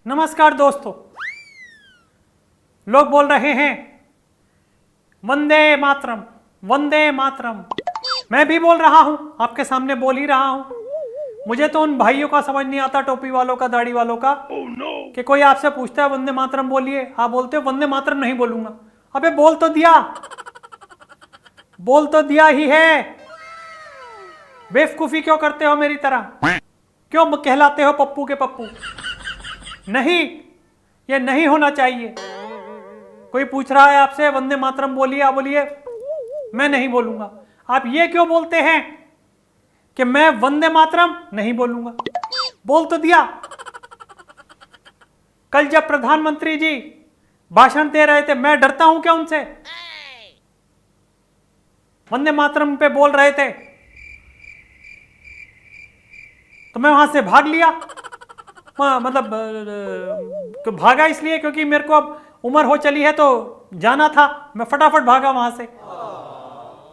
नमस्कार दोस्तों, लोग बोल रहे हैं वंदे मातरम वंदे मातरम। मैं भी बोल रहा हूं, आपके सामने बोल ही रहा हूं। मुझे तो उन भाइयों का समझ नहीं आता, टोपी वालों का, दाढ़ी वालों का, कि कोई आपसे पूछता है वंदे मातरम बोलिए, आप बोलते हो वंदे मातरम नहीं बोलूंगा। अबे बोल तो दिया, बोल तो दिया ही है। बेवकूफी क्यों करते हो मेरी तरह? क्यों कहलाते हो पप्पू के पप्पू? नहीं, ये नहीं होना चाहिए। कोई पूछ रहा है आपसे वंदे मातरम बोलिए, आप बोलिए मैं नहीं बोलूंगा। आप ये क्यों बोलते हैं कि मैं वंदे मातरम नहीं बोलूंगा? बोल तो दिया। कल जब प्रधानमंत्री जी भाषण दे रहे थे, मैं डरता हूं क्या उनसे? वंदे मातरम पे बोल रहे थे तो मैं वहां से भाग लिया। मतलब भागा इसलिए क्योंकि मेरे को अब उम्र हो चली है तो जाना था, मैं फटाफट भागा वहां से।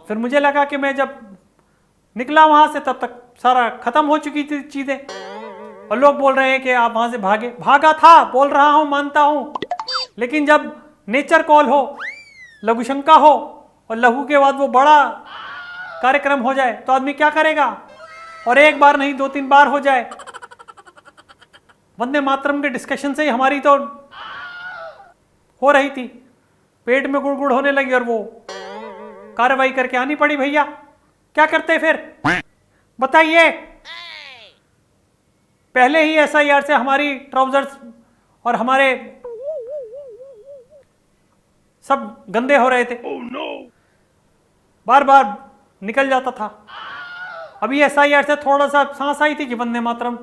फिर मुझे लगा कि मैं जब निकला वहां से तब तक सारा खत्म हो चुकी थी चीजें, और लोग बोल रहे हैं कि आप वहां से भागे। भागा था, बोल रहा हूं, मानता हूं, लेकिन जब नेचर कॉल हो, लघुशंका हो, और लघु के बाद वो बड़ा कार्यक्रम हो जाए तो आदमी क्या करेगा? और एक बार नहीं 2-3 बार हो जाए। वंदे मातरम के डिस्कशन से ही हमारी तो हो रही थी, पेट में गुड़गुड़ होने लगी और वो कार्रवाई करके आनी पड़ी। भैया क्या करते फिर बताइए? पहले ही SIR से हमारी ट्राउजर्स और हमारे सब गंदे हो रहे थे। बार बार निकल जाता था। अभी SIR से थोड़ा सा सांस आई थी कि वंदे मातरम।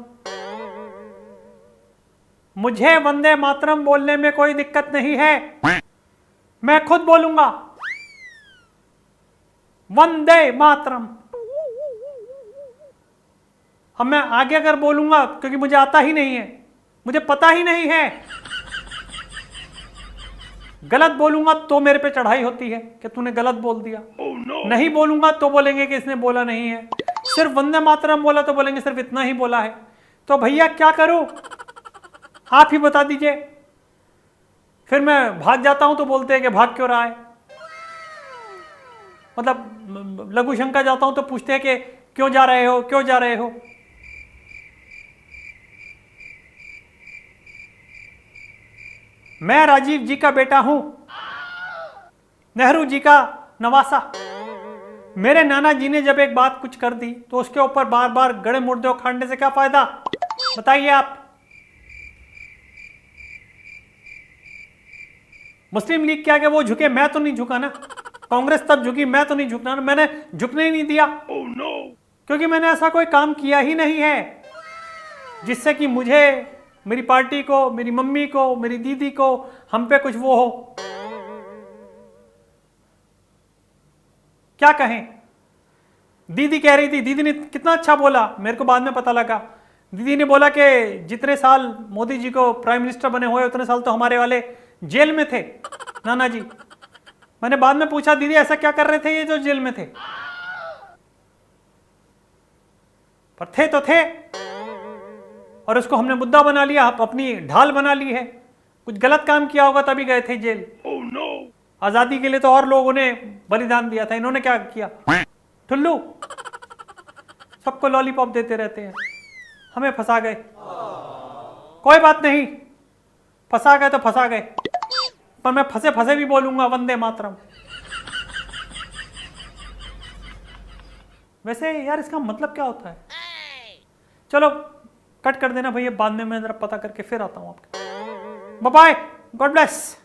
मुझे वंदे मातरम बोलने में कोई दिक्कत नहीं है, मैं खुद बोलूंगा वंदे मातरम। अब मैं आगे अगर बोलूंगा, क्योंकि मुझे आता ही नहीं है, मुझे पता ही नहीं है, गलत बोलूंगा तो मेरे पे चढ़ाई होती है कि तूने गलत बोल दिया। नहीं बोलूंगा तो बोलेंगे कि इसने बोला नहीं है। सिर्फ वंदे मातरम बोला तो बोलेंगे सिर्फ इतना ही बोला है। तो भैया क्या करूं, आप ही बता दीजिए। फिर मैं भाग जाता हूं तो बोलते हैं कि भाग क्यों रहा है? मतलब लघु शंका जाता हूं तो पूछते हैं कि क्यों जा रहे हो, क्यों जा रहे हो? मैं राजीव जी का बेटा हूं, नेहरू जी का नवासा। मेरे नाना जी ने जब एक बात कुछ कर दी तो उसके ऊपर बार बार गड़े मुर्दे उखाड़ने से क्या फायदा? बताइए आप। मुस्लिम लीग के आगे वो झुके, मैं तो नहीं झुका ना। कांग्रेस तब झुकी, मैं तो नहीं झुकना ना। मैंने झुकने ही नहीं दिया। क्योंकि मैंने ऐसा कोई काम किया ही नहीं है जिससे कि मुझे, मेरी पार्टी को, मेरी मम्मी को, मेरी दीदी को, हम पे कुछ वो हो। क्या कहें? दीदी कह रही थी, दीदी ने कितना अच्छा बोला, मेरे को बाद में पता लगा। दीदी ने बोला कि जितने साल मोदी जी को प्राइम मिनिस्टर बने हुए उतने साल तो हमारे वाले जेल में थे, नाना जी। मैंने बाद में पूछा, दीदी ऐसा क्या कर रहे थे ये जो जेल में थे? पर थे तो थे, और उसको हमने मुद्दा बना लिया, अपनी ढाल बना ली है। कुछ गलत काम किया होगा तभी गए थे जेल। आजादी के लिए तो और लोगों ने बलिदान दिया था, इन्होंने क्या किया? ठुल्लू सबको लॉलीपॉप देते रहते हैं, हमें फंसा गए। कोई बात नहीं, फंसा गए तो फंसा गए, पर मैं फंसे फंसे भी बोलूंगा वंदे मातरम। वैसे यार इसका मतलब क्या होता है? चलो कट कर देना भैया, बाद में मैं जरा पता करके फिर आता हूं आपके। Bye bye, God bless.